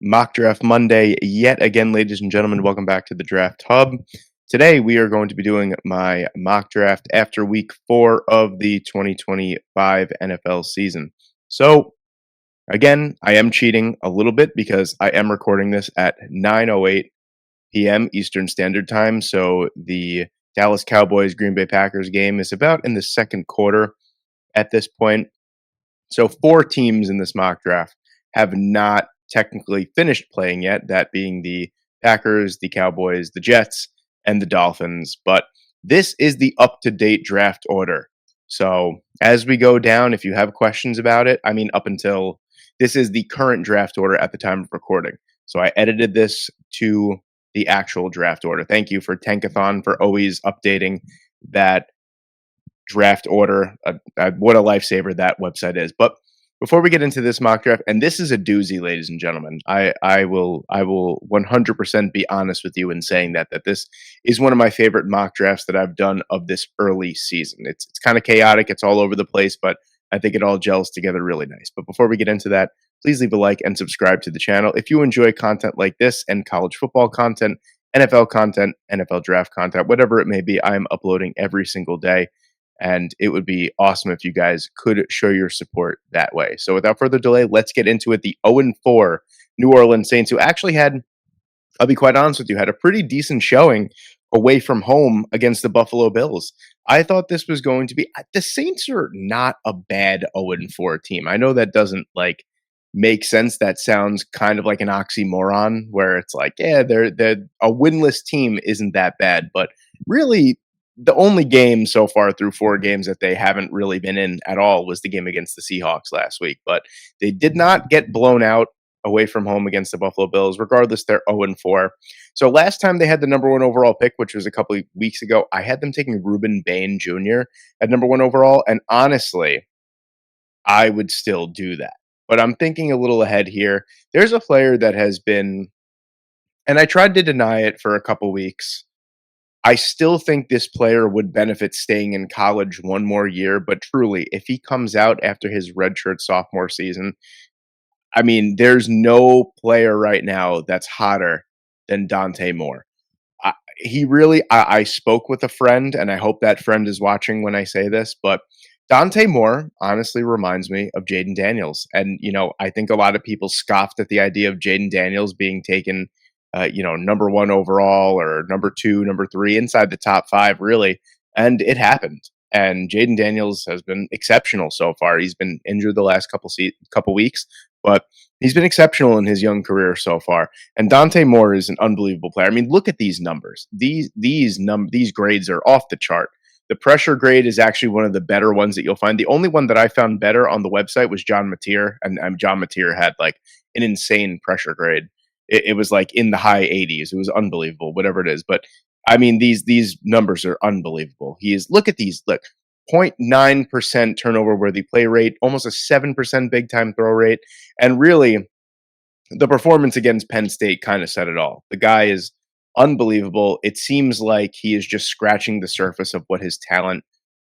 Mock Draft Monday yet again, ladies and gentlemen. Welcome back to the Draft Hub. Today, we are going to be doing my mock draft after week 4 of the 2025 NFL season. So, again, I am cheating a little bit because I am recording this at 9:08 p.m. Eastern Standard Time. So, the Dallas Cowboys Green Bay Packers game is about in the second quarter at this point. So, four teams in this mock draft have not technically finished playing yet, that being the Packers, the Cowboys, the Jets, and the Dolphins. But this is the up to date draft order. So, as we go down, if you have questions about it, I mean, up until this is the current draft order at the time of recording. So, I edited this to the actual draft order. Thank you for Tankathon for always updating that draft order. What a lifesaver that website is. But before we get into this mock draft, and this is a doozy, ladies and gentlemen, I will 100% be honest with you in saying that this is one of my favorite mock drafts that I've done of this early season. It's kind of chaotic, it's all over the place, but I think it all gels together really nice. But before we get into that, please leave a like and subscribe to the channel if you enjoy content like this and college football content, NFL content, NFL draft content, whatever it may be. I am uploading every single day, and it would be awesome if you guys could show your support that way. So without further delay, let's get into it. The 0-4 New Orleans Saints, who actually had, I'll be quite honest with you, had a pretty decent showing away from home against the Buffalo Bills. I thought this was going to be, the Saints are not a bad 0-4 team. I know that doesn't like make sense. That sounds kind of like an oxymoron where it's like, yeah, they're a winless team isn't that bad, but really the only game so far through 4 games that they haven't really been in at all was the game against the Seahawks last week. But they did not get blown out away from home against the Buffalo Bills. Regardless, they're 0-4. So last time they had the number 1 overall pick, which was a couple of weeks ago, I had them taking Ruben Bain Jr. at number 1 overall. And honestly, I would still do that. But I'm thinking a little ahead here. There's a player that has been, and I tried to deny it for a couple weeks. I still think this player would benefit staying in college one more year, but truly, if he comes out after his redshirt sophomore season, I mean, there's no player right now that's hotter than Dante Moore. I spoke with a friend, and I hope that friend is watching when I say this, but Dante Moore honestly reminds me of Jaden Daniels. And, I think a lot of people scoffed at the idea of Jaden Daniels being taken, number 1 overall or number 2, number 3, inside the top 5, really. And it happened. And Jaden Daniels has been exceptional so far. He's been injured the last couple weeks, but he's been exceptional in his young career so far. And Dante Moore is an unbelievable player. I mean, look at these numbers. These grades are off the chart. The pressure grade is actually one of the better ones that you'll find. The only one that I found better on the website was John Mateer, and John Mateer had like an insane pressure grade. It was like in the high 80s. It was unbelievable, whatever it is. But I mean, these numbers are unbelievable. Look at these. Look, 0.9% turnover worthy play rate, almost a 7% big time throw rate. And really, the performance against Penn State kind of said it all. The guy is unbelievable. It seems like he is just scratching the surface of what his talent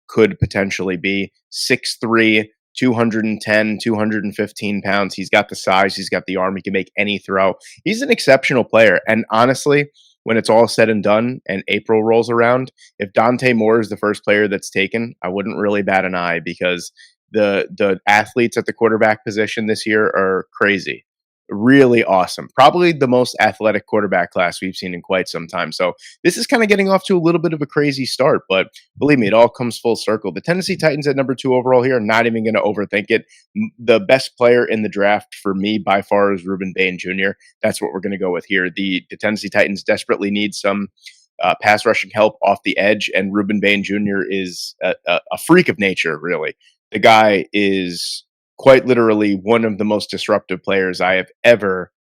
could potentially be. 6'3, 210, 215 pounds. He's got the size, he's got the arm, he can make any throw. He's an exceptional player. And honestly, when it's all said and done and April rolls around, if Dante Moore is the first player that's taken, I wouldn't really bat an eye because the athletes at the quarterback position this year are crazy. Really awesome. Probably the most athletic quarterback class we've seen in quite some time. So this is kind of getting off to a little bit of a crazy start, but believe me, it all comes full circle. The Tennessee Titans at number 2 overall here, not even going to overthink it. The best player in the draft for me by far is Ruben Bain Jr. That's what we're going to go with here. The Tennessee Titans desperately need some pass rushing help off the edge, and Ruben Bain Jr. is a freak of nature, really. The guy is quite literally one of the most disruptive players I have ever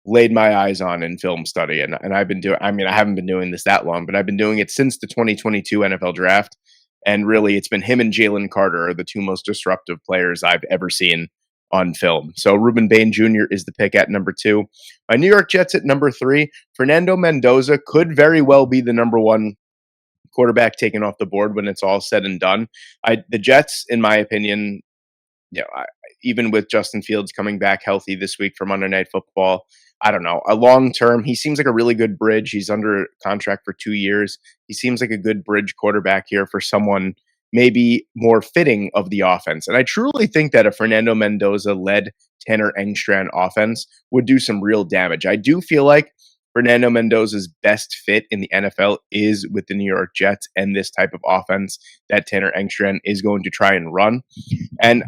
laid my eyes on in film study. And I've been doing, I mean, I haven't been doing this that long, but I've been doing it since the 2022 NFL draft. And really, it's been him and Jalen Carter are the 2 most disruptive players I've ever seen on film. So Ruben Bain Jr. is the pick at number 2. My New York Jets at number 3. Fernando Mendoza could very well be the number 1 quarterback taken off the board when it's all said and done. The Jets, in my opinion, even with Justin Fields coming back healthy this week for Monday Night Football. I don't know. A long term, he seems like a really good bridge. He's under contract for 2 years. He seems like a good bridge quarterback here for someone maybe more fitting of the offense. And I truly think that a Fernando Mendoza led Tanner Engstrand offense would do some real damage. I do feel like Fernando Mendoza's best fit in the NFL is with the New York Jets and this type of offense that Tanner Engstrand is going to try and run. And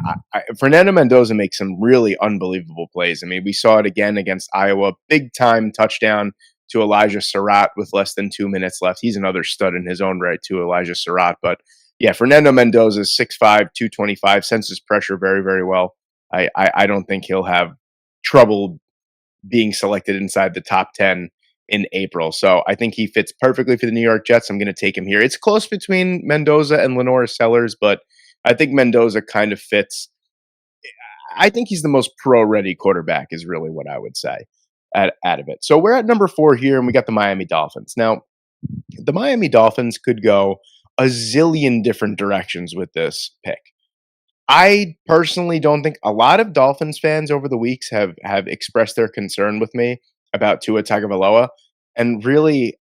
Fernando Mendoza makes some really unbelievable plays. I mean, we saw it again against Iowa, big time touchdown to Elijah Surratt with less than 2 minutes left. He's another stud in his own right, too, Elijah Surratt. But yeah, Fernando Mendoza is 6'5", 225, senses pressure very, very well. I don't think he'll have trouble being selected inside the top 10 in April. So I think he fits perfectly for the New York Jets. I'm going to take him here. It's close between Mendoza and Lenora Sellers, but I think Mendoza kind of fits. I think he's the most pro-ready quarterback is really what I would say out of it. So we're at number 4 here, and we got the Miami Dolphins. Now, the Miami Dolphins could go a zillion different directions with this pick. I personally don't think a lot of Dolphins fans over the weeks have expressed their concern with me about Tua Tagovailoa, and really,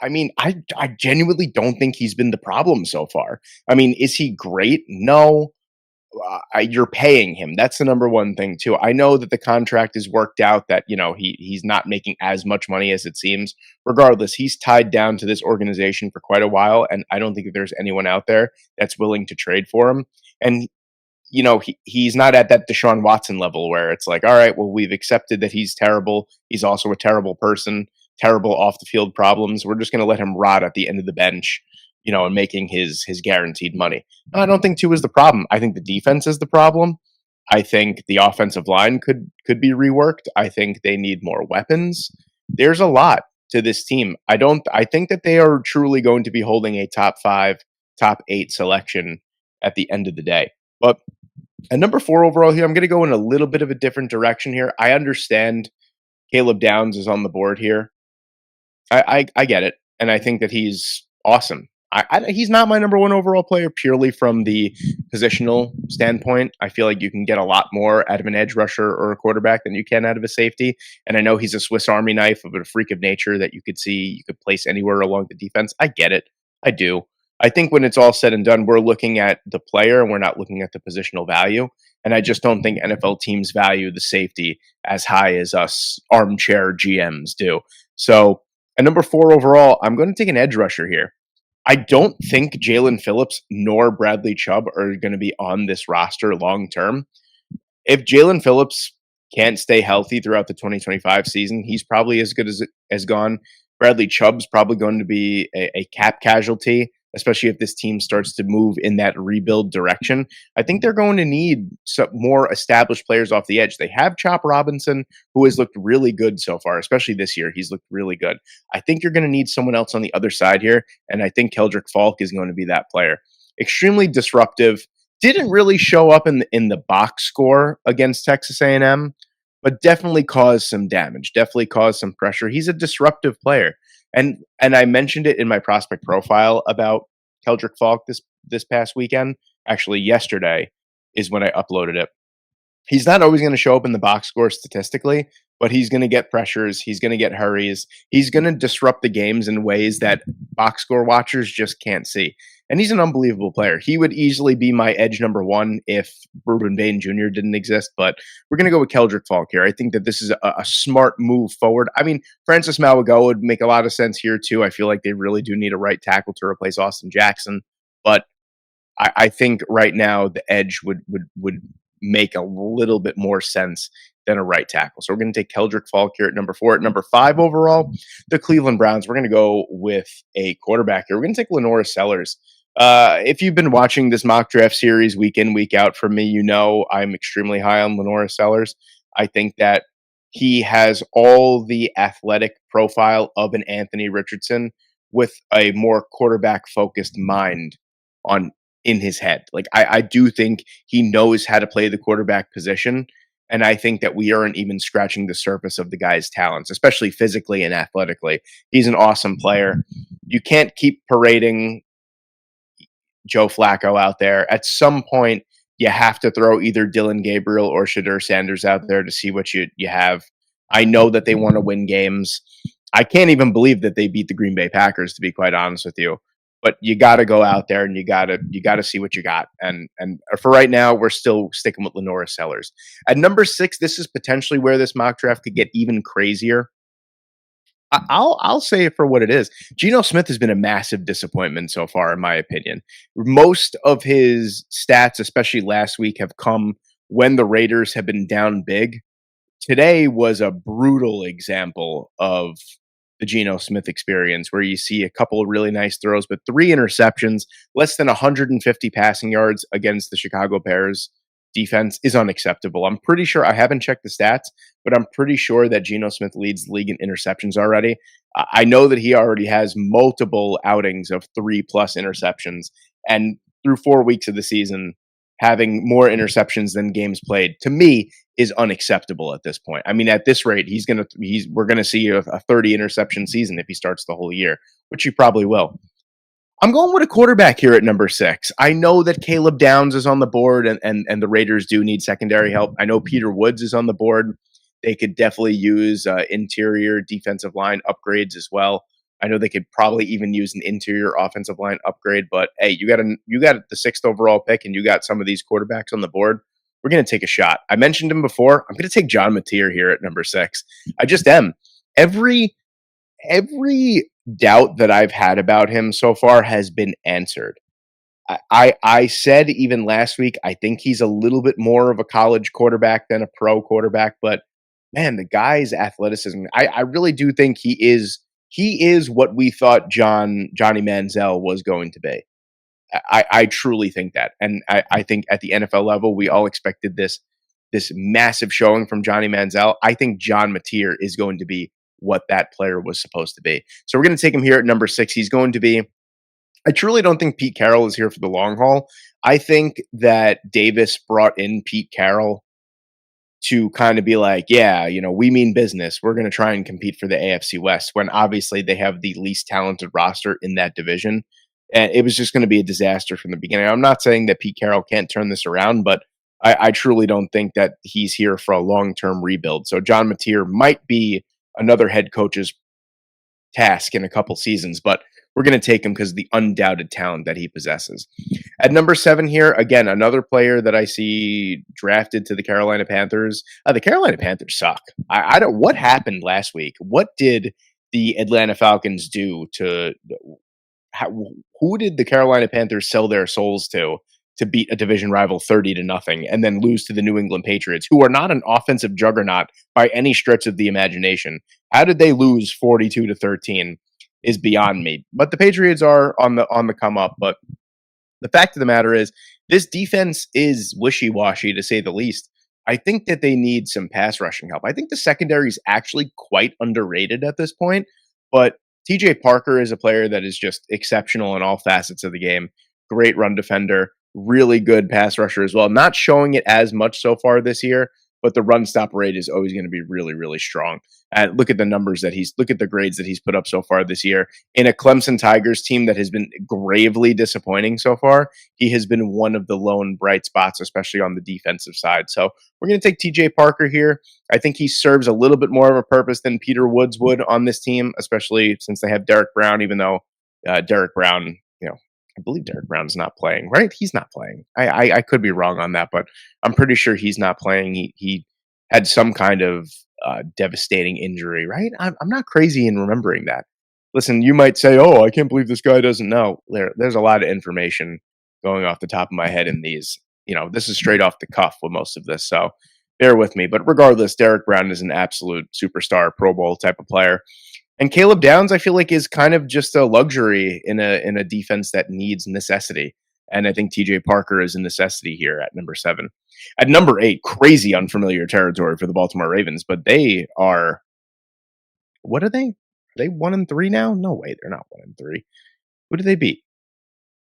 I genuinely don't think he's been the problem so far. I mean, is he great? No. You're paying him. That's the number one thing too. I know that the contract is worked out that he's not making as much money as it seems. Regardless, he's tied down to this organization for quite a while, and I don't think that there's anyone out there that's willing to trade for him. And he's not at that Deshaun Watson level where it's like, all right, well, we've accepted that he's terrible. He's also a terrible person, terrible off the field problems. We're just going to let him rot at the end of the bench, and making his guaranteed money. No, I don't think Tua is the problem. I think the defense is the problem. I think the offensive line could be reworked. I think they need more weapons. There's a lot to this team. I think that they are truly going to be holding a top 5, top 8 selection at the end of the day. But at number 4 overall here, I'm going to go in a little bit of a different direction here. I understand Caleb Downs is on the board here. I get it, and I think that he's awesome. He's not my number 1 overall player purely from the positional standpoint. I feel like you can get a lot more out of an edge rusher or a quarterback than you can out of a safety. And I know he's a Swiss Army knife of a freak of nature that you could place anywhere along the defense. I get it. I do. I think when it's all said and done, we're looking at the player and we're not looking at the positional value. And I just don't think NFL teams value the safety as high as us armchair GMs do. So at number 4 overall, I'm going to take an edge rusher here. I don't think Jalen Phillips nor Bradley Chubb are going to be on this roster long term. If Jalen Phillips can't stay healthy throughout the 2025 season, he's probably as good as gone. Bradley Chubb's probably going to be a cap casualty, especially if this team starts to move in that rebuild direction. I think they're going to need some more established players off the edge. They have Chop Robinson, who has looked really good so far, especially this year. He's looked really good. I think you're going to need someone else on the other side here, and I think Keldrick Falk is going to be that player. Extremely disruptive. Didn't really show up in the box score against Texas A&M, but definitely caused some damage, definitely caused some pressure. He's a disruptive player. And I mentioned it in my prospect profile about Keldrick Falk this past weekend. Actually, yesterday is when I uploaded it. He's not always going to show up in the box score statistically, but he's going to get pressures. He's going to get hurries. He's going to disrupt the games in ways that box score watchers just can't see. And he's an unbelievable player. He would easily be my edge number 1 if Ruben Bain Jr. didn't exist, but we're going to go with Keldrick Falk here. I think that this is a smart move forward. I mean, Francis Mauigoa would make a lot of sense here too. I feel like they really do need a right tackle to replace Austin Jackson, but I think right now the edge would make a little bit more sense than a right tackle. So we're going to take Keldrick Falk here at number 4. At number 5 overall, the Cleveland Browns. We're going to go with a quarterback here. We're going to take Lenora Sellers. If you've been watching this mock draft series week in, week out from me, you know I'm extremely high on Lenora Sellers. I think that he has all the athletic profile of an Anthony Richardson with a more quarterback-focused mind in his head. Like I do think he knows how to play the quarterback position. And I think that we aren't even scratching the surface of the guy's talents, especially physically and athletically. He's an awesome player. You can't keep parading Joe Flacco out there. At some point, you have to throw either Dylan Gabriel or Shadur Sanders out there to see what you have. I know that they want to win games. I can't even believe that they beat the Green Bay Packers, to be quite honest with you. But you got to go out there and you got to see what you got. And for right now, we're still sticking with Lenora Sellers. At number 6, this is potentially where this mock draft could get even crazier. I'll say it for what it is. Geno Smith has been a massive disappointment so far, in my opinion. Most of his stats, especially last week, have come when the Raiders have been down big. Today was a brutal example of the Geno Smith experience where you see a couple of really nice throws, but 3 interceptions, less than 150 passing yards against the Chicago Bears defense is unacceptable. I'm pretty sure I haven't checked the stats, but I'm pretty sure that Geno Smith leads the league in interceptions already. I know that he already has multiple outings of 3+ interceptions, and through 4 weeks of the season, having more interceptions than games played to me is unacceptable at this point. I mean, at this rate, we're gonna see a 30 interception season if he starts the whole year, which he probably will. I'm going with a quarterback here at number 6. I know that Caleb Downs is on the board, and the Raiders do need secondary help. I know Peter Woods is on the board. They could definitely use interior defensive line upgrades as well. I know they could probably even use an interior offensive line upgrade. But hey, you got the 6th overall pick, and you got some of these quarterbacks on the board. We're going to take a shot. I mentioned him before. I'm going to take John Mateer here at number 6. I just am. Every doubt that I've had about him so far has been answered. I said even last week, I think he's a little bit more of a college quarterback than a pro quarterback, but man, the guy's athleticism, I really do think he is what we thought Johnny Manziel was going to be. I truly think that. And I think at the NFL level, we all expected this massive showing from Johnny Manziel. I think John Mateer is going to be what that player was supposed to be. So we're going to take him here at number 6. He's going to be. I truly don't think Pete Carroll is here for the long haul. I think that Davis brought in Pete Carroll to kind of be like, yeah, we mean business. We're going to try and compete for the AFC West when obviously they have the least talented roster in that division. And it was just going to be a disaster from the beginning. I'm not saying that Pete Carroll can't turn this around, but I truly don't think that he's here for a long-term rebuild. So John Mateer might be another head coach's task in a couple seasons, but we're going to take him because of the undoubted talent that he possesses. At number 7 here, again, another player that I see drafted to the Carolina Panthers. The Carolina Panthers suck. I don't. What happened last week? What did the Atlanta Falcons do to? Who did the Carolina Panthers sell their souls to beat a division rival 30-0 and then lose to the New England Patriots, who are not an offensive juggernaut by any stretch of the imagination? How did they lose 42-13 is beyond me. But the Patriots are on the come up. But the fact of the matter is, this defense is wishy-washy to say the least. I think that they need some pass rushing help. I think the secondary is actually quite underrated at this point, but TJ Parker is a player that is just exceptional in all facets of the game. Great run defender, really good pass rusher as well. Not showing it as much so far this year, but the run stop rate is always going to be really, really strong. And look at the numbers look at the grades that he's put up so far this year. In a Clemson Tigers team that has been gravely disappointing so far, he has been one of the lone bright spots, especially on the defensive side. So we're going to take TJ Parker here. I think he serves a little bit more of a purpose than Peter Woods would on this team, especially since they have Derek Brown, even though Derek Brown, I believe Derek Brown is not playing, right? He's not playing. I could be wrong on that, but I'm pretty sure he's not playing. He had some kind of devastating injury, right? I'm not crazy in remembering that. Listen, you might say, "Oh, I can't believe this guy doesn't know." There's a lot of information going off the top of my head in these. This is straight off the cuff with most of this, so bear with me. But regardless, Derek Brown is an absolute superstar, Pro Bowl type of player. And Caleb Downs, I feel like, is kind of just a luxury in a defense that needs necessity. And I think TJ Parker is a necessity here at number 7. At number 8, crazy unfamiliar territory for the Baltimore Ravens, but they are, what are they? Are they 1-3 now? No way, they're not 1-3. Who did they beat?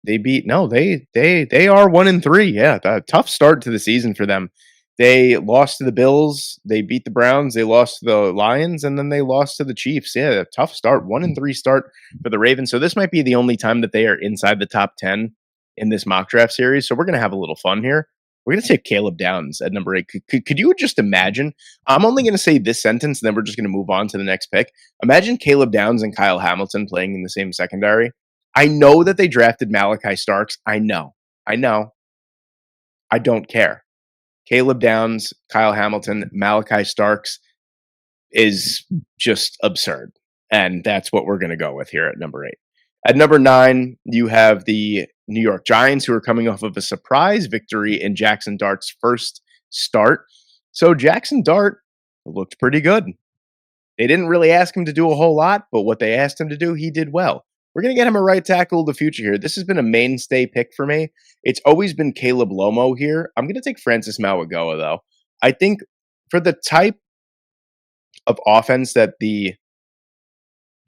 They are 1-3. Yeah, a tough start to the season for them. They lost to the Bills, they beat the Browns, they lost to the Lions, and then they lost to the Chiefs. Yeah, a tough start, 1-3 start for the Ravens. So this might be the only time that they are inside the top 10 in this mock draft series. So we're going to have a little fun here. We're going to take Caleb Downs at number 8. Could you just imagine? I'm only going to say this sentence, and then we're just going to move on to the next pick. Imagine Caleb Downs and Kyle Hamilton playing in the same secondary. I know that they drafted Malachi Starks. I know. I know. I don't care. Caleb Downs, Kyle Hamilton, Malachi Starks is just absurd. And that's what we're going to go with here at number 8. At number 9, you have the New York Giants, who are coming off of a surprise victory in Jackson Dart's first start. So Jackson Dart looked pretty good. They didn't really ask him to do a whole lot, but what they asked him to do, he did well. We're going to get him a right tackle of the future here. This has been a mainstay pick for me. It's always been Caleb Lomo here. I'm going to take Francis Mauigoa, though. I think for the type of offense that the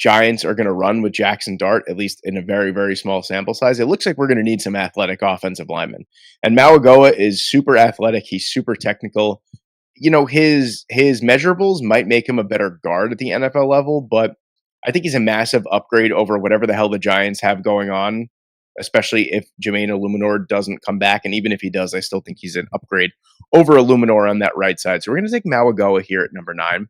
Giants are going to run with Jackson Dart, at least in a very, very small sample size, it looks like we're going to need some athletic offensive linemen. And Mauigoa is super athletic. He's super technical. His measurables might make him a better guard at the NFL level, but I think he's a massive upgrade over whatever the hell the Giants have going on, especially if Jermaine Illuminor doesn't come back. And even if he does, I still think he's an upgrade over Illuminor on that right side. So we're going to take Mauigoa here at number 9.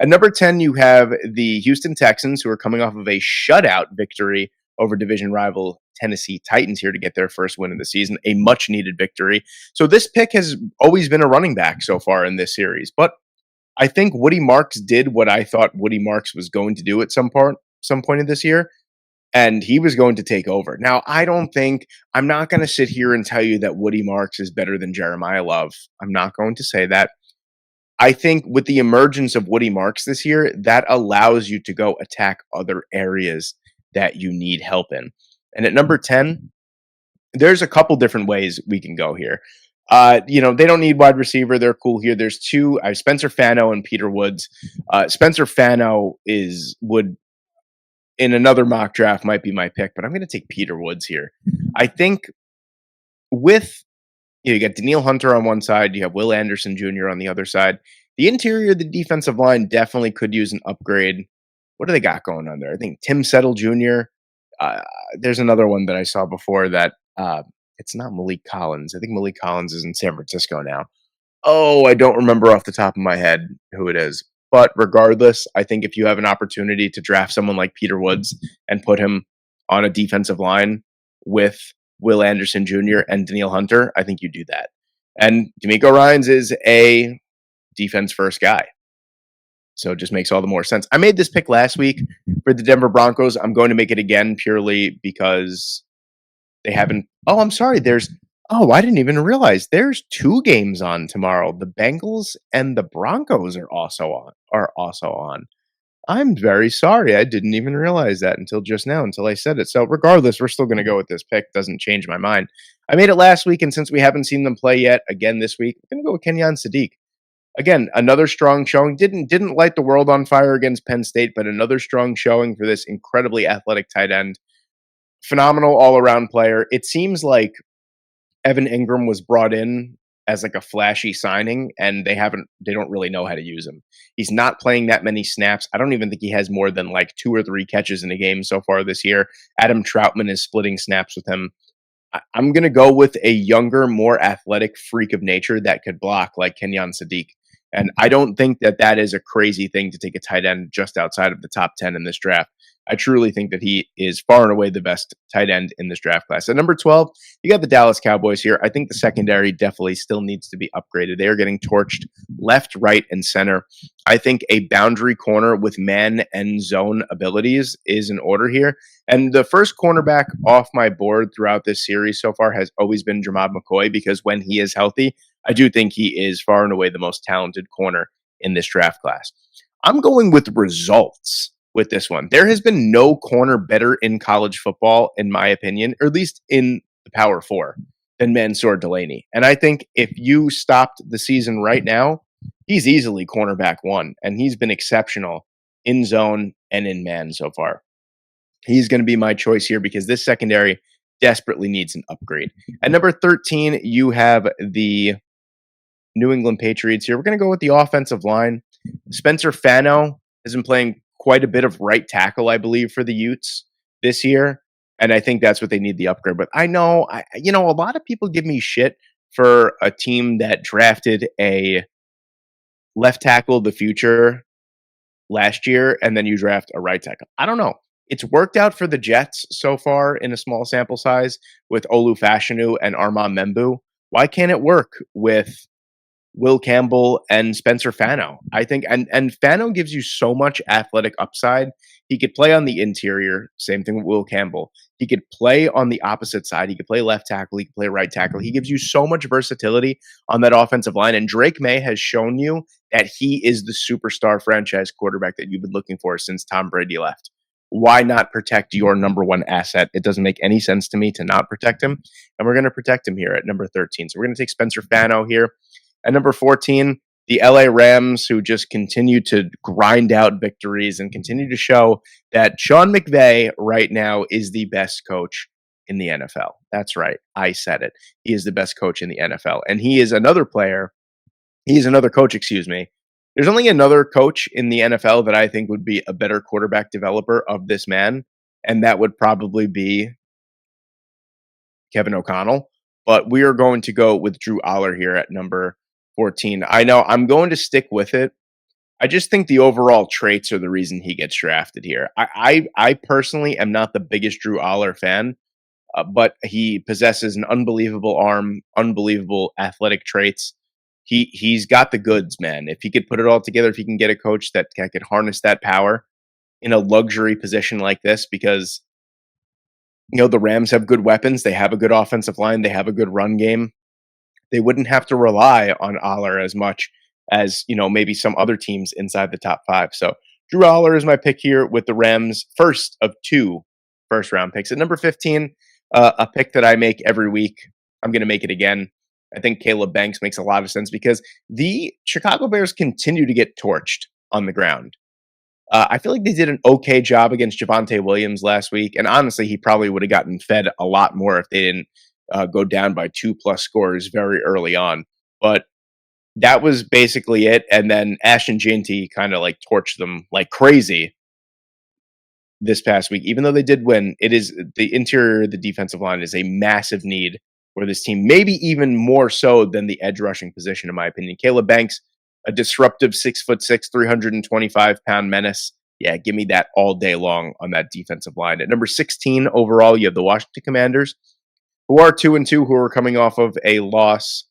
At number 10, you have the Houston Texans, who are coming off of a shutout victory over division rival Tennessee Titans here to get their first win of the season, a much-needed victory. So this pick has always been a running back so far in this series, but I think Woody Marks did what I thought Woody Marks was going to do at some point in this year, and he was going to take over. Now, I'm not going to sit here and tell you that Woody Marks is better than Jeremiah Love. I'm not going to say that. I think with the emergence of Woody Marks this year, that allows you to go attack other areas that you need help in. And at number 10, there's a couple different ways we can go here. They don't need wide receiver. They're cool here. There's two. I have Spencer Fano and Peter Woods. Spencer Fano would in another mock draft might be my pick, but I'm going to take Peter Woods here. I think with you got Danielle Hunter on one side, you have Will Anderson Jr. on the other side. The interior of the defensive line definitely could use an upgrade. What do they got going on there? I think Tim Settle Jr. There's another one that I saw before that it's not Malik Collins. I think Malik Collins is in San Francisco now. Oh, I don't remember off the top of my head who it is. But regardless, I think if you have an opportunity to draft someone like Peter Woods and put him on a defensive line with Will Anderson Jr. and Danielle Hunter, I think you do that. And D'Amico Ryans is a defense first guy. So it just makes all the more sense. I made this pick last week for the Denver Broncos. I'm going to make it again purely because they haven't. Oh, I'm sorry. I didn't even realize there's 2 games on tomorrow. The Bengals and the Broncos are also on. I'm very sorry. I didn't even realize that until just now, until I said it. So regardless, we're still going to go with this pick. Doesn't change my mind. I made it last week, and since we haven't seen them play yet, again this week, we're going to go with Kenyon Sadiq. Again, another strong showing. Didn't light the world on fire against Penn State, but another strong showing for this incredibly athletic tight end. Phenomenal all-around player. It seems like Evan Ingram was brought in as like a flashy signing, and they don't really know how to use him. He's not playing that many snaps. I don't even think he has more than like 2 or 3 catches in a game so far this year. Adam Troutman is splitting snaps with him. I'm going to go with a younger, more athletic freak of nature that could block like Kenyon Sadiq. And I don't think that is a crazy thing to take a tight end just outside of the top 10 in this draft. I truly think that he is far and away the best tight end in this draft class. At number 12, you got the Dallas Cowboys here. I think the secondary definitely still needs to be upgraded. They are getting torched left, right, and center. I think a boundary corner with man and zone abilities is in order here. And the first cornerback off my board throughout this series so far has always been Jermod McCoy, because when he is healthy, I do think he is far and away the most talented corner in this draft class. I'm going with results with this one. There has been no corner better in college football, in my opinion, or at least in the Power Four, than Mansour Delaney. And I think if you stopped the season right now, he's easily cornerback 1, and he's been exceptional in zone and in man so far. He's going to be my choice here because this secondary desperately needs an upgrade. At number 13, you have the New England Patriots here. We're going to go with the offensive line. Spencer Fano has been playing quite a bit of right tackle, I believe, for the Utes this year. And I think that's what they need the upgrade. But I know, a lot of people give me shit for a team that drafted a left tackle of the future last year, and then you draft a right tackle. I don't know. It's worked out for the Jets so far in a small sample size with Olu Fashanu and Armand Membu. Why can't it work with Will Campbell and Spencer Fano? I think and Fano gives you so much athletic upside. He could play on the interior, same thing with Will Campbell. He could play on the opposite side. He could play left tackle. He could play right tackle. He gives you so much versatility on that offensive line. And Drake May has shown you that he is the superstar franchise quarterback that you've been looking for since Tom Brady left. Why not protect your number one asset? It doesn't make any sense to me to not protect him. And we're going to protect him here at number 13. So we're going to take Spencer Fano here. At number 14, the LA Rams, who just continue to grind out victories and continue to show that Sean McVay right now is the best coach in the NFL. That's right. I said it. He is the best coach in the NFL. And he is another player. He's another coach, excuse me. There's only another coach in the NFL that I think would be a better quarterback developer of this man. And that would probably be Kevin O'Connell. But we are going to go with Drew Aller here at number 14. I know I'm going to stick with it. I just think the overall traits are the reason he gets drafted here. I personally am not the biggest Drew Aller fan, but he possesses an unbelievable arm, unbelievable athletic traits. He's got the goods, man. If he could put it all together, if he can get a coach that could harness that power in a luxury position like this, because the Rams have good weapons, they have a good offensive line, they have a good run game. They wouldn't have to rely on Aller as much as, maybe some other teams inside the top five. So Drew Aller is my pick here with the Rams, first of two first round picks. At number 15, a pick that I make every week. I'm going to make it again. I think Caleb Banks makes a lot of sense because the Chicago Bears continue to get torched on the ground. I feel like they did an okay job against Javonte Williams last week. And honestly, he probably would have gotten fed a lot more if they didn't go down by 2+ scores very early on. But that was basically it. And then Ashton Jeanty kind of like torched them like crazy this past week. Even though they did win, it is the interior of the defensive line is a massive need for this team, maybe even more so than the edge rushing position, in my opinion. Caleb Banks, a disruptive 6'6", 325-pound menace. Yeah, give me that all day long on that defensive line. At number 16 overall, you have the Washington Commanders, who are 2-2, who are coming off of a loss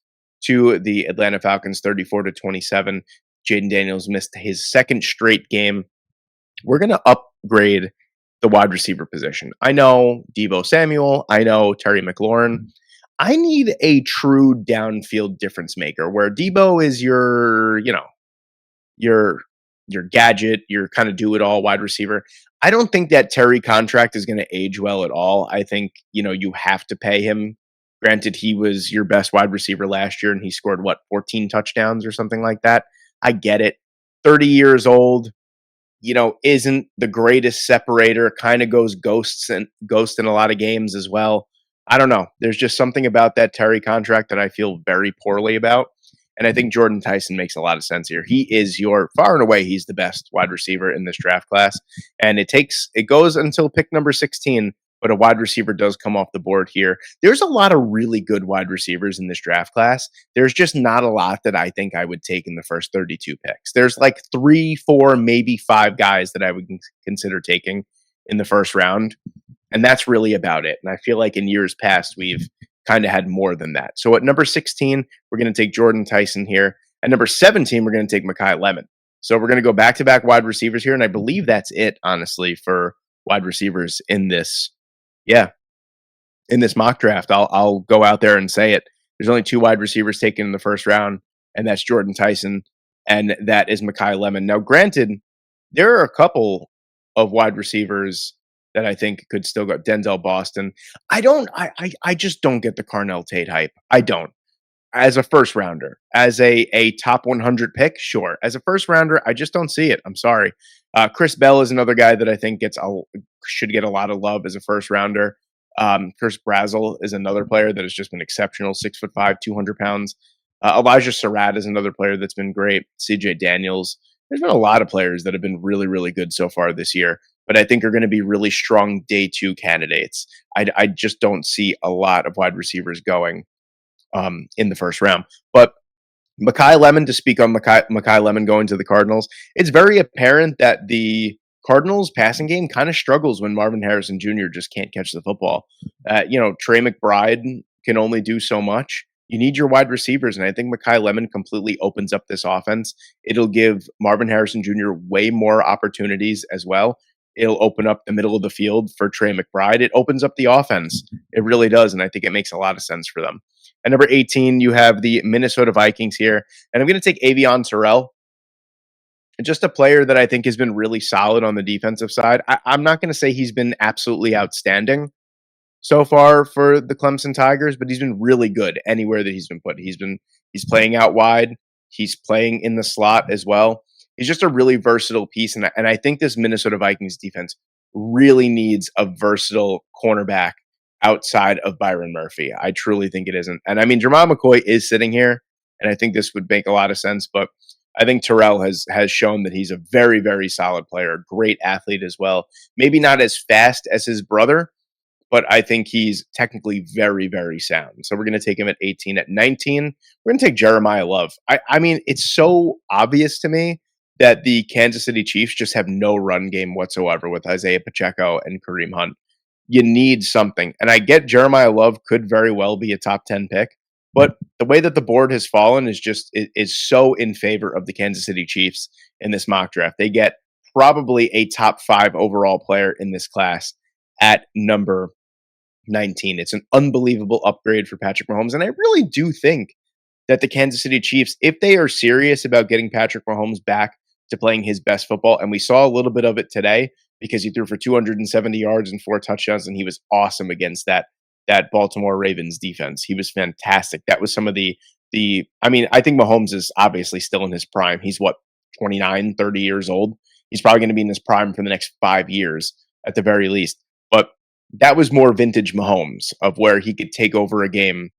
to the Atlanta Falcons, 34-27. Jaden Daniels missed his second straight game. We're going to upgrade the wide receiver position. I know Deebo Samuel. I know Terry McLaurin. I need a true downfield difference maker where Deebo is your gadget, your kind of do-it-all wide receiver. I don't think that Terry contract is going to age well at all. I think, you have to pay him. Granted, he was your best wide receiver last year and he scored 14 touchdowns or something like that. I get it. 30 years old, isn't the greatest separator, kind of goes ghost in a lot of games as well. I don't know. There's just something about that Terry contract that I feel very poorly about. And I think Jordan Tyson makes a lot of sense here. He is far and away, he's the best wide receiver in this draft class. And it goes until pick number 16, but a wide receiver does come off the board here. There's a lot of really good wide receivers in this draft class. There's just not a lot that I think I would take in the first 32 picks. There's like 3, 4, maybe 5 guys that I would consider taking in the first round. And that's really about it. And I feel like in years past, we've kind of had more than that. So at number 16, we're going to take Jordan Tyson here. At number 17, we're going to take Mekhi Lemon. So we're going to go back-to-back wide receivers here. And I believe that's it, honestly, for wide receivers in this mock draft. I'll go out there and say it. There's only 2 wide receivers taken in the first round, and that's Jordan Tyson, and that is Mekhi Lemon. Now, granted, there are a couple of wide receivers that I think could still go. Denzel Boston. I just don't get the Carnell Tate hype. I don't. As a first rounder, as a top 100 pick, sure. As a first rounder, I just don't see it. I'm sorry. Chris Bell is another guy that I think should get a lot of love as a first rounder. Chris Brazel is another player that has just been exceptional. 6'5", 200 pounds. Elijah Surratt is another player that's been great. CJ Daniels. There's been a lot of players that have been really, really good so far this year, but I think are going to be really strong day 2 candidates. I just don't see a lot of wide receivers going in the first round. But Makai Lemon, to speak on Makai Lemon going to the Cardinals, it's very apparent that the Cardinals passing game kind of struggles when Marvin Harrison Jr. just can't catch the football. Trey McBride can only do so much. You need your wide receivers, and I think Makai Lemon completely opens up this offense. It'll give Marvin Harrison Jr. way more opportunities as well. It'll open up the middle of the field for Trey McBride. It opens up the offense. It really does, and I think it makes a lot of sense for them. At number 18, you have the Minnesota Vikings here, and I'm going to take Avion Terrell, just a player that I think has been really solid on the defensive side. I'm not going to say he's been absolutely outstanding so far for the Clemson Tigers, but he's been really good anywhere that he's been put. He's playing out wide. He's playing in the slot as well. He's just a really versatile piece, and I think this Minnesota Vikings defense really needs a versatile cornerback outside of Byron Murphy. I truly think it isn't. And I mean, Jermon McCoy is sitting here, and I think this would make a lot of sense, but I think Terrell has shown that he's a very, very solid player, great athlete as well. Maybe not as fast as his brother, but I think he's technically very, very sound. So we're going to take him at 18. At 19, we're going to take Jeremiah Love. I mean, it's so obvious to me that the Kansas City Chiefs just have no run game whatsoever with Isaiah Pacheco and Kareem Hunt. You need something. And I get Jeremiah Love could very well be a top 10 pick, but the way that the board has fallen is so in favor of the Kansas City Chiefs in this mock draft. They get probably a top 5 overall player in this class at number 19. It's an unbelievable upgrade for Patrick Mahomes. And I really do think that the Kansas City Chiefs, if they are serious about getting Patrick Mahomes back to playing his best football, and we saw a little bit of it today because he threw for 270 yards and 4 touchdowns, and he was awesome against that Baltimore Ravens defense. He was fantastic. That was some of the I mean, I think Mahomes is obviously still in his prime. He's 29, 30 years old. He's probably going to be in his prime for the next 5 years at the very least. But that was more vintage Mahomes of where he could take over a game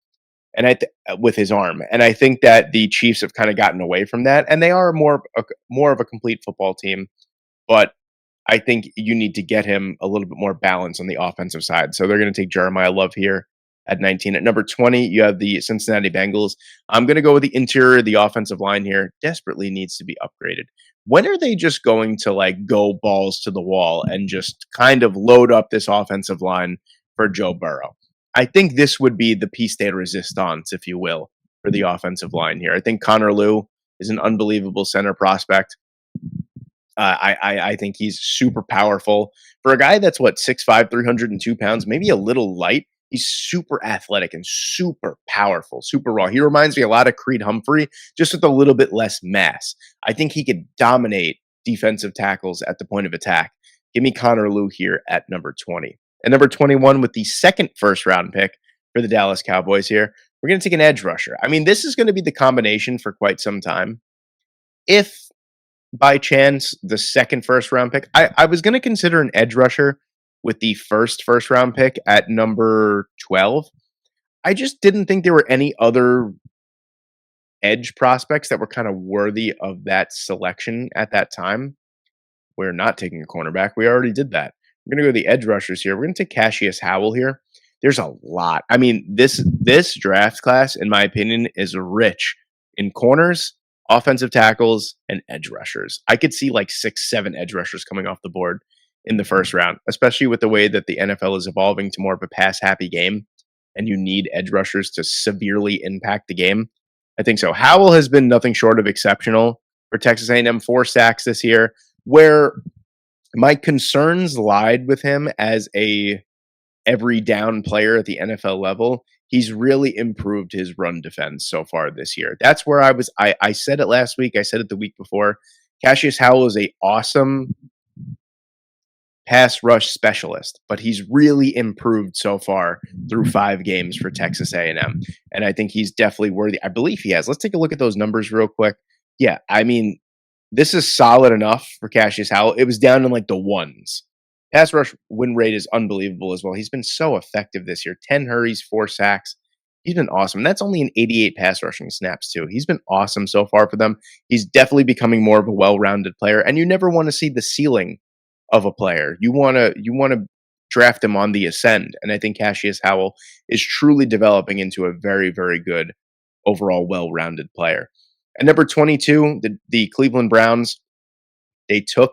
and with his arm. And I think that the Chiefs have kind of gotten away from that, and they are more of a complete football team. But I think you need to get him a little bit more balance on the offensive side. So they're going to take Jeremiah Love here at 19. At number 20, you have the Cincinnati Bengals. I'm going to go with the interior, the offensive line here. Desperately needs to be upgraded. When are they just going to go balls to the wall and just kind of load up this offensive line for Joe Burrow? I think this would be the piece de resistance, if you will, for the offensive line here. I think Connor Lew is an unbelievable center prospect. I think he's super powerful. For a guy that's 6'5", 302 pounds, maybe a little light, he's super athletic and super powerful, super raw. He reminds me a lot of Creed Humphrey, just with a little bit less mass. I think he could dominate defensive tackles at the point of attack. Give me Connor Lew here at number 20. At number 21, with the second first-round pick for the Dallas Cowboys here, we're going to take an edge rusher. I mean, this is going to be the combination for quite some time. If by chance the second first-round pick, I was going to consider an edge rusher with the first-round pick at number 12. I just didn't think there were any other edge prospects that were kind of worthy of that selection at that time. We're not taking a cornerback. We already did that. We're going to go the edge rushers here. We're going to take Cassius Howell here. There's a lot. I mean, this draft class, in my opinion, is rich in corners, offensive tackles, and edge rushers. I could see 6, 7 edge rushers coming off the board in the first round, especially with the way that the NFL is evolving to more of a pass-happy game, and you need edge rushers to severely impact the game. I think so. Howell has been nothing short of exceptional for Texas A&M. 4 sacks this year, where my concerns lied with him as a every down player at the NFL level. He's really improved his run defense so far this year. That's where I said it last week. I said it the week before. Cassius Howell is a awesome pass rush specialist, but he's really improved so far through 5 games for Texas A&M. And I think he's definitely worthy. I believe he has. Let's take a look at those numbers real quick. Yeah, I mean, this is solid enough for Cassius Howell. It was down in the ones. Pass rush win rate is unbelievable as well. He's been so effective this year. 10 hurries, 4 sacks. He's been awesome. That's only in 88 pass rushing snaps too. He's been awesome so far for them. He's definitely becoming more of a well-rounded player. And you never want to see the ceiling of a player. You want to draft him on the ascend. And I think Cassius Howell is truly developing into a very, very good overall well-rounded player. At number 22, the Cleveland Browns, they took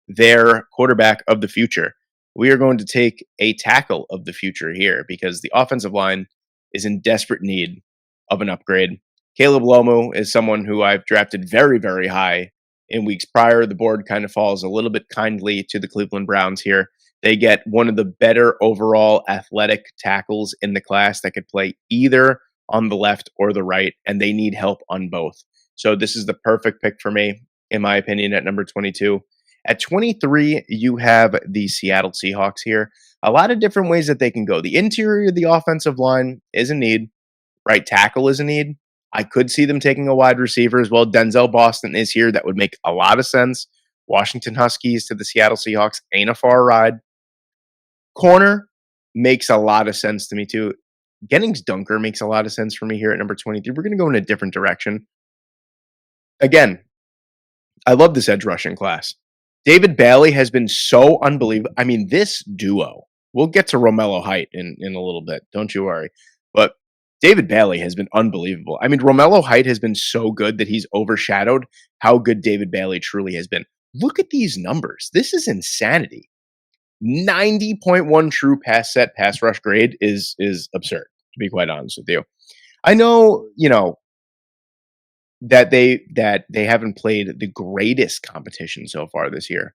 their quarterback of the future. We are going to take a tackle of the future here because the offensive line is in desperate need of an upgrade. Caleb Lomu is someone who I've drafted very, very high in weeks prior. The board kind of falls a little bit kindly to the Cleveland Browns here. They get one of the better overall athletic tackles in the class that could play either on the left or the right, and they need help on both. So this is the perfect pick for me, in my opinion, at number 22. At 23, you have the Seattle Seahawks here. A lot of different ways that they can go. The interior of the offensive line is a need. Right tackle is a need. I could see them taking a wide receiver as well. Denzel Boston is here. That would make a lot of sense. Washington Huskies to the Seattle Seahawks ain't a far ride. Corner makes a lot of sense to me too. Gennings Dunker makes a lot of sense for me here at number 23. We're going to go in a different direction. Again, I love this edge rushing class. David Bailey has been so unbelievable. I mean, this duo, we'll get to Romello Height in a little bit. Don't you worry. But David Bailey has been unbelievable. I mean, Romello Height has been so good that he's overshadowed how good David Bailey truly has been. Look at these numbers. This is insanity. 90.1 true pass set pass rush grade is absurd, to be quite honest with you. I know, that they haven't played the greatest competition so far this year,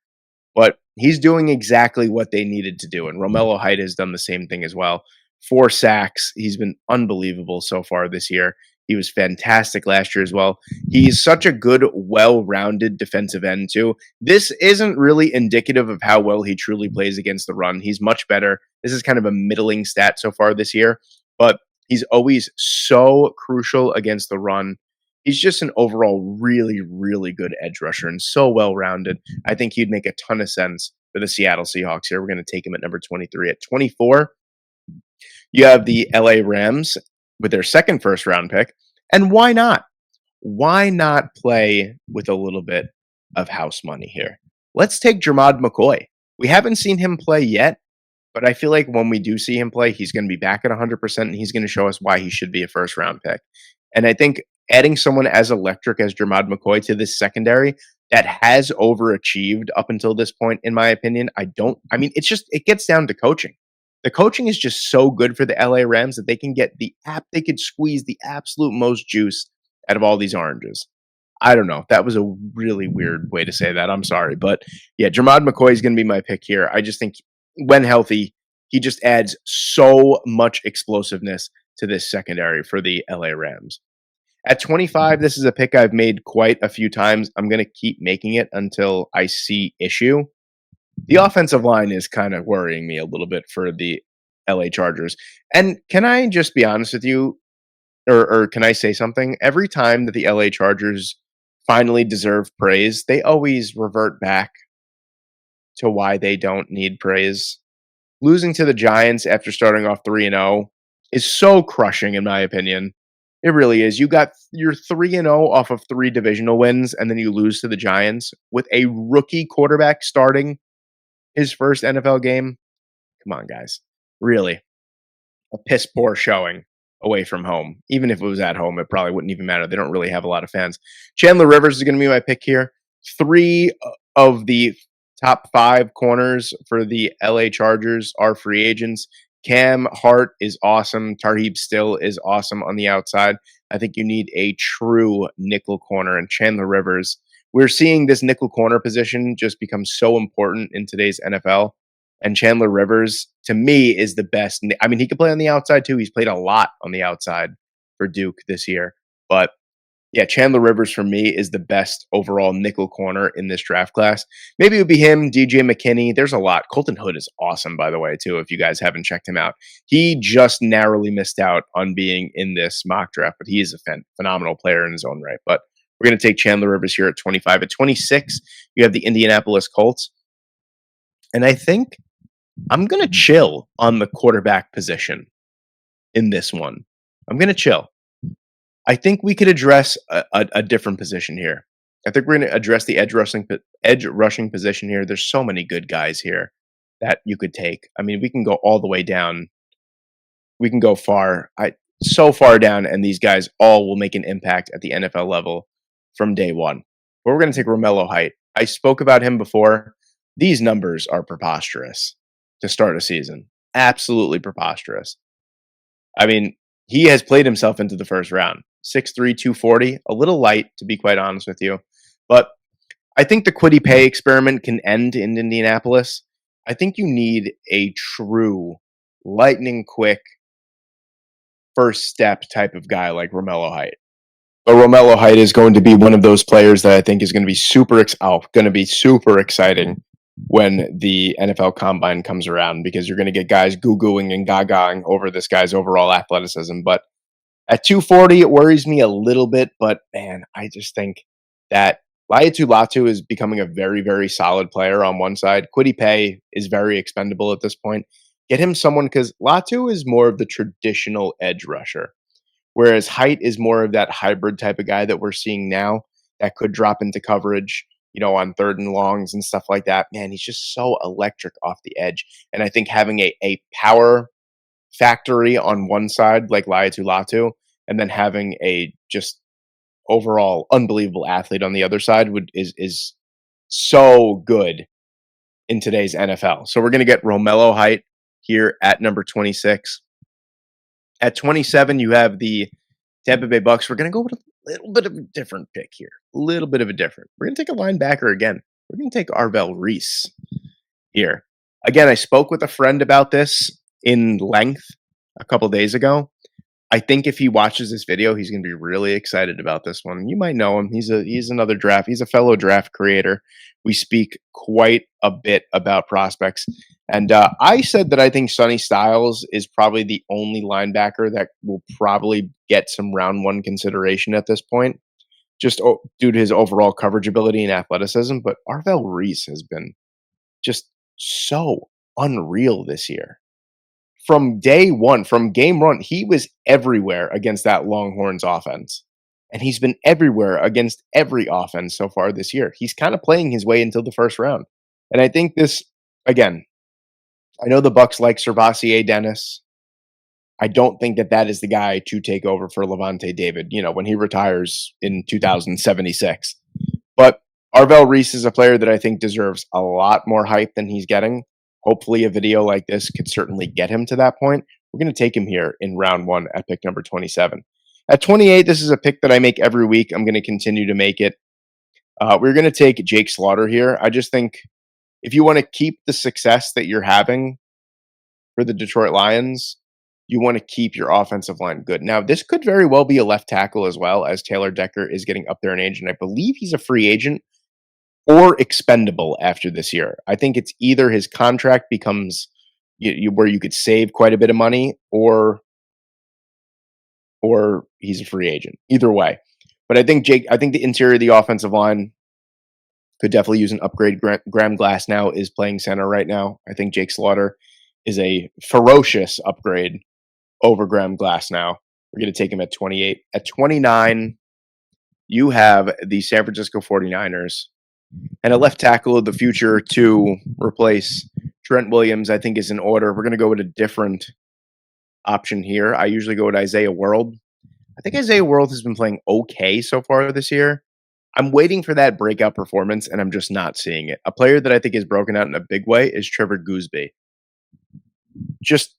but he's doing exactly what they needed to do. And Romello Height has done the same thing as well. 4 sacks. He's been unbelievable so far this year. He was fantastic last year as well. He's such a good, well-rounded defensive end, too. This isn't really indicative of how well he truly plays against the run. He's much better. This is kind of a middling stat so far this year, but he's always so crucial against the run. He's just an overall really, really good edge rusher and so well-rounded. I think he'd make a ton of sense for the Seattle Seahawks here. We're going to take him at number 23. At 24, you have the LA Rams with their second first round pick. And why not? Why not play with a little bit of house money here? Let's take Jermod McCoy. We haven't seen him play yet, but I feel like when we do see him play, he's going to be back at 100% and he's going to show us why he should be a first round pick. And I think adding someone as electric as Jermod McCoy to this secondary that has overachieved up until this point, in my opinion, it gets down to coaching. The coaching is just so good for the LA Rams that they could squeeze the absolute most juice out of all these oranges. I don't know. That was a really weird way to say that. I'm sorry. But yeah, Jermod McCoy is going to be my pick here. I just think when healthy, he just adds so much explosiveness to this secondary for the LA Rams. At 25, this is a pick I've made quite a few times. I'm going to keep making it until I see issue. The offensive line is kind of worrying me a little bit for the LA Chargers. And can I just be honest with you, or can I say something? Every time that the LA Chargers finally deserve praise, they always revert back to why they don't need praise. Losing to the Giants after starting off 3-0 is so crushing, in my opinion. It really is. You're 3-0 off of 3 divisional wins, and then you lose to the Giants with a rookie quarterback starting his first NFL game. Come on, guys. Really. A piss poor showing away from home. Even if it was at home, it probably wouldn't even matter. They don't really have a lot of fans. Chandler Rivers is going to be my pick here. 3 of the top 5 corners for the LA Chargers are free agents. Cam Hart is awesome. Tarheeb Still is awesome on the outside. I think you need a true nickel corner, and Chandler Rivers. We're seeing this nickel corner position just become so important in today's NFL. And Chandler Rivers, to me, is the best. I mean, he could play on the outside too. He's played a lot on the outside for Duke this year. But yeah, Chandler Rivers for me is the best overall nickel corner in this draft class. Maybe it would be him, DJ McKinney. There's a lot. Colton Hood is awesome, by the way, too, if you guys haven't checked him out. He just narrowly missed out on being in this mock draft, but he is a phenomenal player in his own right. But we're going to take Chandler Rivers here at 25. At 26, you have the Indianapolis Colts. And I think I'm going to chill on the quarterback position in this one. I'm going to chill. I think we could address a different position here. I think we're going to address the edge rushing position here. There's so many good guys here. that you could take. I mean, we can go all the way down. We can go far. So far down, and these guys all will make an impact at the NFL level from day one. But we're going to take Romello Height. I spoke about him before. These numbers are preposterous to start a season. Absolutely preposterous. I mean, he has played himself into the first round. 6'3", 240, a little light, to be quite honest with you. But I think the Kwity Paye experiment can end in Indianapolis. I think you need a true lightning quick first step type of guy like Romello Height. But Romello Height is going to be one of those players that I think is going to be super exciting when the NFL Combine comes around, because you're going to get guys goo-gooing and gagaing over this guy's overall athleticism. But at 240, it worries me a little bit. But man, I just think that Laiatu Latu is becoming a very, very solid player on one side. Kwity Paye is very expendable at this point. Get him someone, because Latu is more of the traditional edge rusher, whereas Height is more of that hybrid type of guy that we're seeing now that could drop into coverage, on third and longs and stuff like that. Man, he's just so electric off the edge. And I think having a power factory on one side like Laiatu Latu, and then having a just overall unbelievable athlete on the other side is so good in today's NFL. So we're going to get Romello Height here at number 26. At 27, you have the Tampa Bay Bucks. We're going to go with a little bit of a different pick here. A little bit of a different. We're going to take a linebacker again. We're going to take Arvell Reese here. Again, I spoke with a friend about this in length a couple days ago. I think if he watches this video, he's going to be really excited about this one. You might know him. He's another draft. He's a fellow draft creator. We speak quite a bit about prospects. And I said that I think Sonny Styles is probably the only linebacker that will probably get some round one consideration at this point, just due to his overall coverage ability and athleticism. But Arvell Reese has been just so unreal this year. From day one, from game one, he was everywhere against that Longhorns offense. And he's been everywhere against every offense so far this year. He's kind of playing his way until the first round. And I think this, again, I know the Bucks like Servassier Dennis. I don't think that is the guy to take over for Levante David, when he retires in 2076. But Arvell Reese is a player that I think deserves a lot more hype than he's getting. Hopefully a video like this could certainly get him to that point. We're going to take him here in round one at pick number 27. At 28, this is a pick that I make every week. I'm going to continue to make it. We're going to take Jake Slaughter here. I just think if you want to keep the success that you're having for the Detroit Lions, you want to keep your offensive line good. Now, this could very well be a left tackle as well, as Taylor Decker is getting up there in age, and I believe he's a free agent or expendable after this year. I think it's either his contract becomes where you could save quite a bit of money, or he's a free agent. Either way. But I think the interior of the offensive line could definitely use an upgrade. Graham Glasnow is playing center right now. I think Jake Slaughter is a ferocious upgrade over Graham Glasnow. We're going to take him at 28. At 29, you have the San Francisco 49ers. And a left tackle of the future to replace Trent Williams, I think, is in order. We're going to go with a different option here. I usually go with Isaiah World. I think Isaiah World has been playing okay so far this year. I'm waiting for that breakout performance, and I'm just not seeing it. A player that I think is broken out in a big way is Trevor Goosby. Just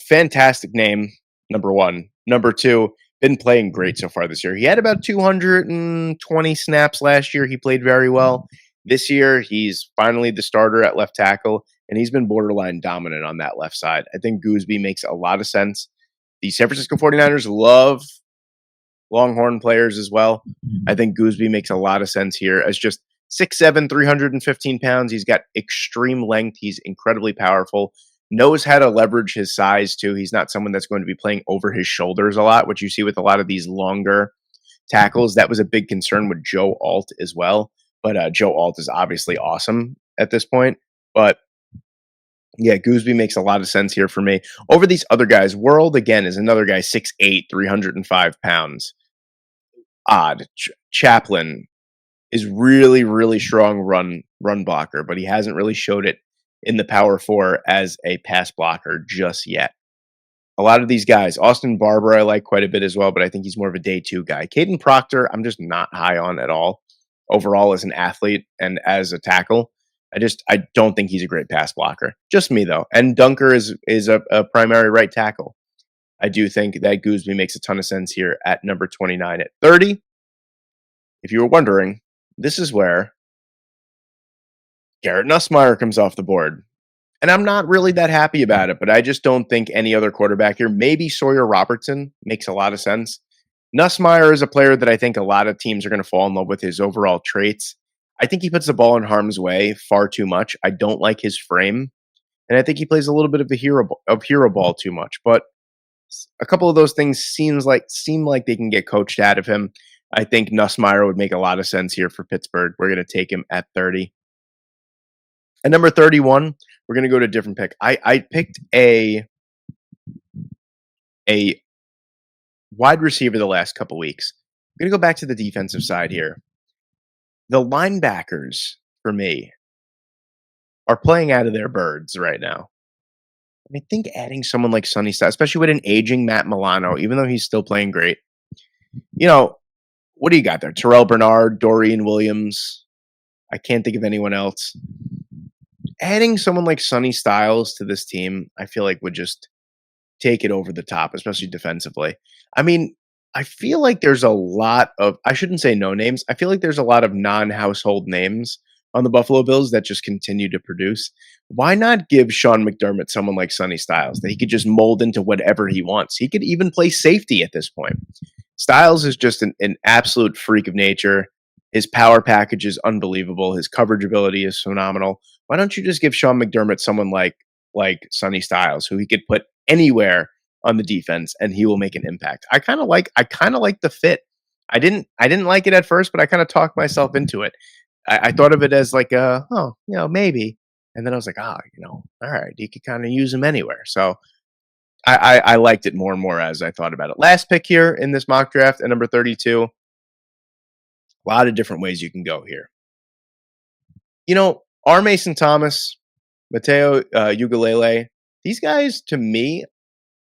fantastic name, number one. Number two, been playing great so far this year. He had about 220 snaps last year. He played very well. This year, he's finally the starter at left tackle, and he's been borderline dominant on that left side. I think Goosby makes a lot of sense. The San Francisco 49ers love Longhorn players as well. I think Goosby makes a lot of sense here as just 6'7", 315 pounds. He's got extreme length. He's incredibly powerful. Knows how to leverage his size, too. He's not someone that's going to be playing over his shoulders a lot, which you see with a lot of these longer tackles. That was a big concern with Joe Alt as well. But Joe Alt is obviously awesome at this point. But yeah, Goosby makes a lot of sense here for me. Over these other guys, World, again, is another guy, 6'8", 305 pounds. Odd. Chaplin is really, really strong run blocker, but he hasn't really showed it in the Power Four as a pass blocker just yet. A lot of these guys, Austin Barber, I like quite a bit as well, but I think he's more of a day two guy. Caden Proctor, I'm just not high on at all overall as an athlete and as a tackle. I don't think he's a great pass blocker. Just me though. And Dunker is a primary right tackle. I do think that Gooseby makes a ton of sense here at number 29 at 30. If you were wondering, this is where Garrett Nussmeier comes off the board. And I'm not really that happy about it, but I just don't think any other quarterback here, maybe Sawyer Robertson, makes a lot of sense. Nussmeier is a player that I think a lot of teams are going to fall in love with his overall traits. I think he puts the ball in harm's way far too much. I don't like his frame, and I think he plays a little bit of hero ball too much. But a couple of those things seem like they can get coached out of him. I think Nussmeier would make a lot of sense here for Pittsburgh. We're going to take him at 30. At number 31, we're going to go to a different pick. I picked a wide receiver the last couple weeks. I'm going to go back to the defensive side here. The linebackers, for me, are playing out of their birds right now. I think adding someone like Sonny Styles, especially with an aging Matt Milano, even though he's still playing great, what do you got there? Terrell Bernard, Dorian Williams. I can't think of anyone else. Adding someone like Sonny Styles to this team, I feel like would just take it over the top, especially defensively. I mean, I feel like there's a lot of, I shouldn't say no names. I feel like there's a lot of non-household names on the Buffalo Bills that just continue to produce. Why not give Sean McDermott someone like Sonny Styles that he could just mold into whatever he wants? He could even play safety at this point. Styles is just an absolute freak of nature. His power package is unbelievable. His coverage ability is phenomenal. Why don't you just give Sean McDermott someone like Sonny Styles, who he could put anywhere on the defense and he will make an impact? I kind of like the fit. I didn't like it at first, but I kind of talked myself into it. I thought of it as like maybe. And then I was like, all right, you could kind of use him anywhere. So I liked it more and more as I thought about it. Last pick here in this mock draft at number 32. A lot of different ways you can go here. R. Mason Thomas, Mateo Ugalele, these guys to me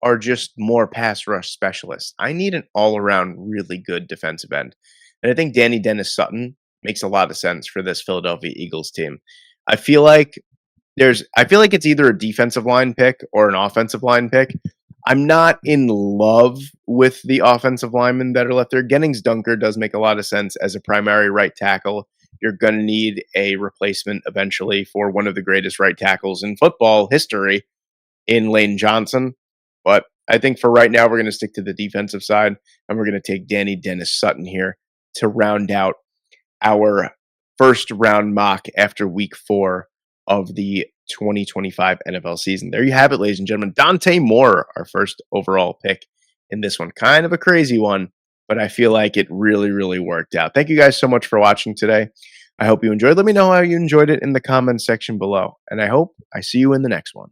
are just more pass rush specialists. I need an all-around really good defensive end. And I think Danny Dennis Sutton makes a lot of sense for this Philadelphia Eagles team. I feel like it's either a defensive line pick or an offensive line pick. I'm not in love with the offensive linemen that are left there. Gennings Dunker does make a lot of sense as a primary right tackle. You're going to need a replacement eventually for one of the greatest right tackles in football history in Lane Johnson. But I think for right now, we're going to stick to the defensive side, and we're going to take Danny Dennis Sutton here to round out our first round mock after week 4 of the 2025 NFL season. There you have it, ladies and gentlemen. Dante Moore, our first overall pick in this one. Kind of a crazy one, but I feel like it really, really worked out. Thank you guys so much for watching today. I hope you enjoyed. Let me know how you enjoyed it in the comments section below, and I hope I see you in the next one.